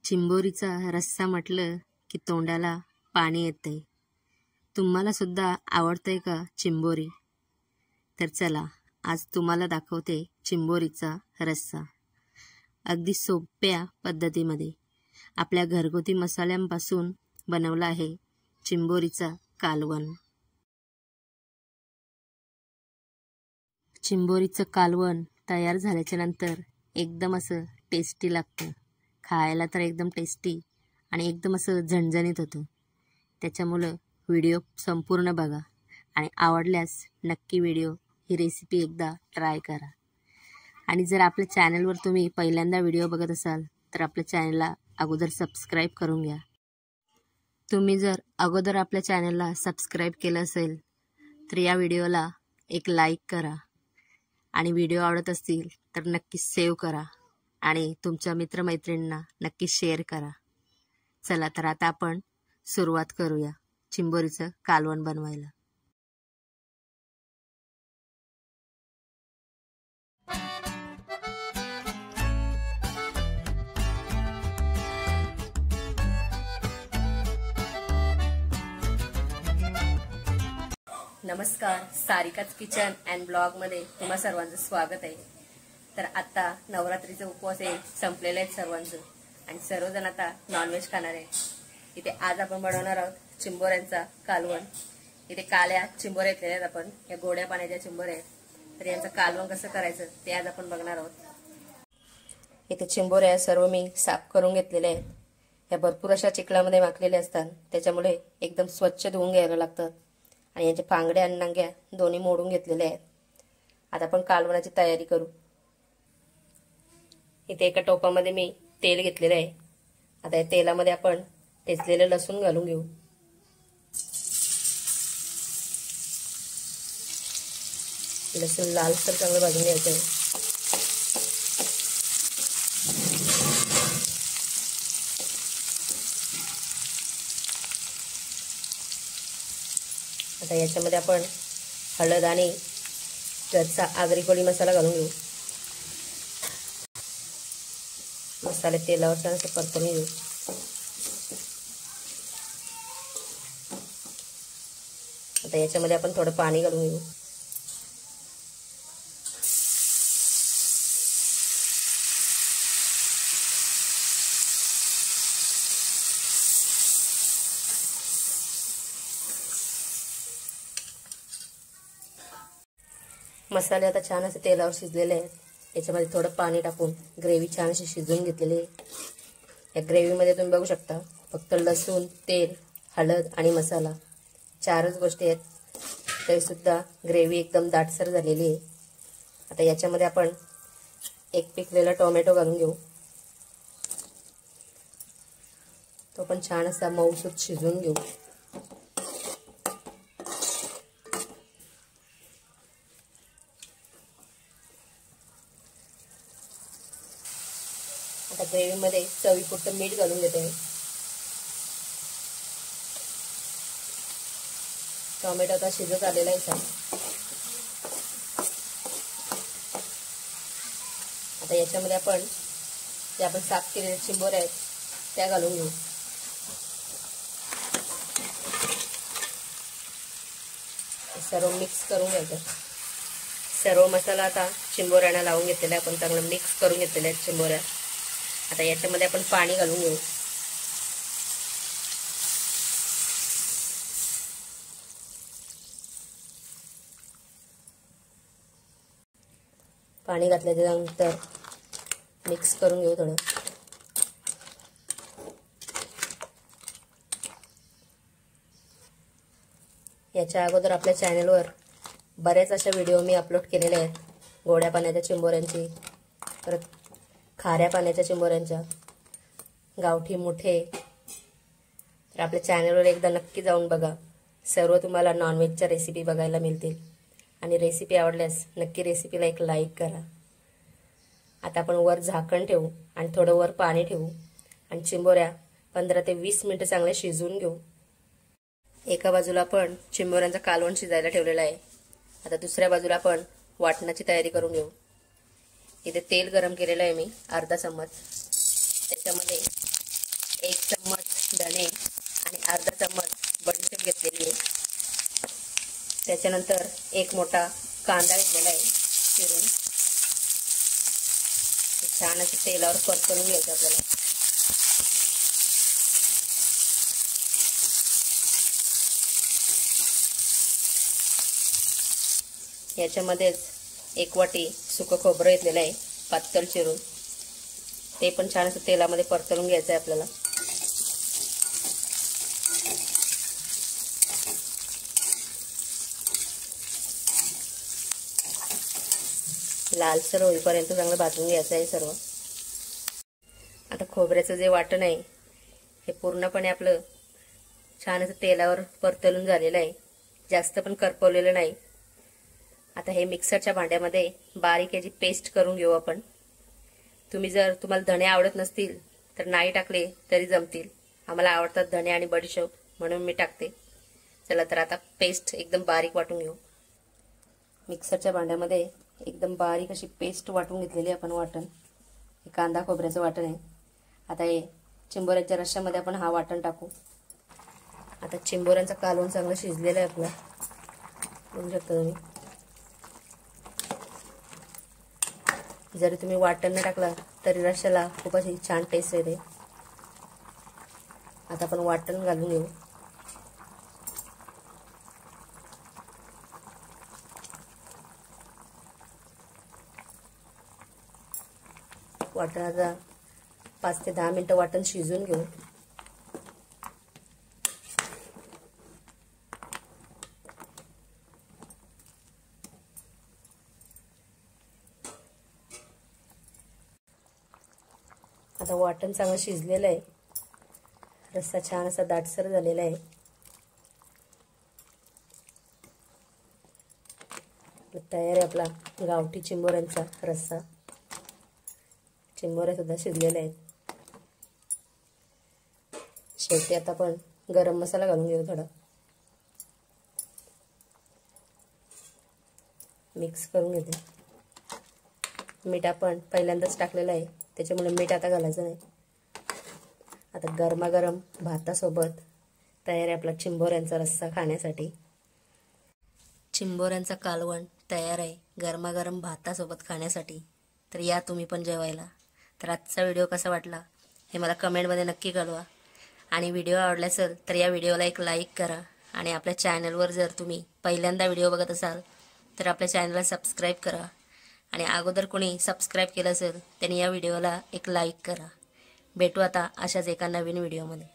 चिंबोरीचा रस्सा म्हटलं की तोंडाला पाणी येतंय। तुम्हाला सुद्धा आवडतंय का चिंबोरी? तर चला आज तुम्हाला दाखवते चिंबोरीचा रस्सा। अगदी सोप्या पद्धतीमध्ये आपल्या घरगुती मसाल्यांपासून बनवला आहे चिंबोरीचा कालवण। चिंबोरीचं कालवण तयार झाल्याच्या नंतर एकदम असं टेस्टी लागतं। खायला तर एकदम टेस्टी आणि एकदम असं झणझणीत होतं। त्याच्यामुळे व्हिडिओ संपूर्ण बघा आणि आवडल्यास नक्की ही रेसिपी एकदा ट्राय करा। आणि जर आपल्या चॅनलवर तुम्ही पहिल्यांदा व्हिडिओ बघत असाल तर आपल्या चॅनलला अगोदर सबस्क्राइब करून घ्या। तुम्ही जर अगोदर आपल्या चॅनलला सबस्क्राइब केलं असेल तर या व्हिडिओला एक लाईक करा आणि व्हिडिओ आवडत असतील तर नक्की सेव्ह करा आणि तुमच्या मित्रमैत्रिणींना नक्की शेअर करा। चला तर आता आपण सुरुवात करूया चिंबोरीचं कालवण बनवायला। नमस्कार, सारिकाच किचन अँड ब्लॉग मध्ये तुम्हा सर्वांचं स्वागत आहे। तर आता नवरात्रीचे उपवास संपलेले आहेत सर्वांचं आणि सर्वजण आता नॉनव्हेज खाणार आहे। इथे आज आपण बनवणार आहोत चिंबोऱ्यांचा कालवण। इथे काल्या चिंबोऱ्या घेतलेल्या आहेत आपण, या गोड्या पाण्याच्या चिंबोऱ्या आहेत। तर यांचं कालवण कसं करायचं ते आज आपण बघणार आहोत। इथे चिंबोऱ्या सर्व मी साफ करून घेतलेल्या आहेत। या भरपूर अशा चिखलामध्ये माखलेल्या असतात, त्याच्यामुळे एकदम स्वच्छ धुवून घ्यायला लागतात आणि यांचे पांगड्या आणि नांग्या दोन्ही मोडून घेतलेल्या आहेत। आता आपण कालवणाची तयारी करू। इथे एका टोपामध्ये मी तेल घेतलेलं आहे। आता या तेलामध्ये आपण ठेचलेलं लसूण घालून घेऊ। लसूण लालसर चांगलं भाजून घ्यायचं आहे। आता याच्यामध्ये आपण हळद आणि घरचा आगरी कोळी मसाला घालून घेऊ। मसाले तेलावर छान असे परतून घेऊ। आता याच्यामध्ये आपण थोडं पाणी घालून घेऊ। मसाले आता छान असे तेलावर शिजलेले आहेत। याच्यामध्ये थोडं पाणी टाकून ग्रेव्ही छान अशी शिजवून घेतलेली आहे। या ग्रेव्हीमध्ये तुम्ही बघू शकता फक्त लसूण, तेल, हळद आणि मसाला चारच गोष्टी आहेत, तरी सुद्धा ग्रेव्ही एकदम दाटसर झालेली आहे। आता याच्यामध्ये आपण एक पिकलेला टोमॅटो घालून घेऊ। तो पण छान असा मऊसूत शिजवून घेऊ। आता ग्रेव्हीमध्ये चवीपुरतं मीठ घालून घेते। टोमॅटो आता शिजत आलेला आहे। आता याच्यामध्ये आपण जे आपण साफ केलेले चिंबोऱ्या आहेत त्या घालून घेऊ। सर्व मिक्स करून घ्यायचं। सर्व मसाला आता चिंबोऱ्यांना लावून घेतलेला आहे, आपण चांगलं मिक्स करून घेतलेले आहेत चिंबोऱ्या। आता याच्यामध्ये आपण पाणी घालून घेऊ। पाणी घातल्यानंतर मिक्स करून घेऊ थोडं। याच्या अगोदर आपल्या चॅनलवर बरेच अशा व्हिडिओ मी अपलोड केलेले आहेत, गोड्या पाण्याच्या चिंबोऱ्यांची, परत खाऱ्या पाण्याच्या चिंबोऱ्यांच्या, गावठी मुठे। तर आपल्या चॅनलवर एकदा नक्की जाऊन बघा, सर्व तुम्हाला नॉनव्हेजच्या रेसिपी बघायला मिळतील। आणि रेसिपी आवडल्यास नक्की रेसिपीला एक लाईक करा। आता आपण वर झाकण ठेवू आणि थोडं वर पाणी ठेवू आणि चिंबोऱ्या 15 ते 20 मिनिटं चांगले शिजवून घेऊ। एका बाजूला आपण चिंबोऱ्यांचा कालवण शिजायला ठेवलेला आहे। आता दुसऱ्या बाजूला आपण वाटणाची तयारी करून घेऊ। इथे तेल गरम केलेलं आहे मी अर्धा चम्मच। त्याच्यामध्ये त्याच्यानंतर एक मोठा कांदा घेतलेला आहे चिरून, छान असं तेलावर परतवून घ्यायचं आपल्याला. याच्यामध्येच एक वाटी सुकं खोबरं घेतलेलं आहे पातळ चिरून, ते पण छान असं तेलामध्ये परतवून घ्यायचं आहे आपल्याला. लालसर होईपर्यंत चांगलं भाजून घ्यायचं आहे सर्व. आता खोबऱ्याचं जे वाटण आहे हे पूर्णपणे आपलं छान असं तेलावर परतवून झालेलं आहे, जास्त पण करपवलेलं नाही. आता हे मिक्सरच्या भांड्यामध्ये बारीक याची पेस्ट करून घेऊ आपण. तुम्हाला धणे आवडत नसतील तर नाही टाकले तरी जमतील. आम्हाला आवडतात धणे आणि बडीशोप म्हणून मी टाकते. चला तर आता पेस्ट एकदम बारीक वाटून घेऊ. मिक्सरच्या भांड्यामध्ये एकदम बारीक अशी पेस्ट वाटून घेतलेली आपण वाटण. हे कांदा खोबऱ्याचं वाटण आहे. आता हे चिंबोऱ्याच्या रश्श्यामध्ये आपण हा वाटण टाकू. आता चिंबोऱ्यांचं कालवण चांगलं शिजलेलं आहे आपलं, बघू शकता तुम्ही. जरी तुम्ही वाटण न टाकला तरी रश्श्याला खूप अशी छान टेस्ट येते. आता आपण वाटण घालून घेऊ. वाटणाचा 5 ते 10 मिनिटं वाटण शिजून घेऊ. आता वाटण चांगलं शिजलेलं आहे, रस्सा छान असा दाटसर झालेला आहे. तयार आहे आपला गावठी चिंबोऱ्यांचा रस्सा. चिंबोऱ्या सुद्धा शिजलेल्या आहेत. शेवटी आता आपण गरम मसाला घालून घेऊ. थोडा मिक्स करून घेते. मीठ आपण पहिल्यांदाच टाकलेलं आहे त्याच्यामुळे मीठ आता घालायचं नाही. आता गरमागरम भातासोबत तयार आहे आपला चिंबोऱ्यांचा रस्सा खाण्यासाठी. चिंबोऱ्यांचा कालवण तयार आहे गरमागरम भातासोबत खाण्यासाठी. तर या तुम्ही पण जेवायला. तर आजचा व्हिडिओ कसा वाटला हे मला कमेंटमध्ये नक्की कळवा. आणि व्हिडिओ आवडला असेल तर या व्हिडिओला एक लाईक करा. आणि आपल्या चॅनलवर जर तुम्ही पहिल्यांदा व्हिडिओ बघत असाल तर आपल्या चॅनलला सबस्क्राईब करा. आणि अगोदर कोणी सबस्क्राईब केलं असेल त्यांनी या व्हिडिओला एक लाईक करा. भेटू आता अशाच एका नवीन व्हिडिओमध्ये.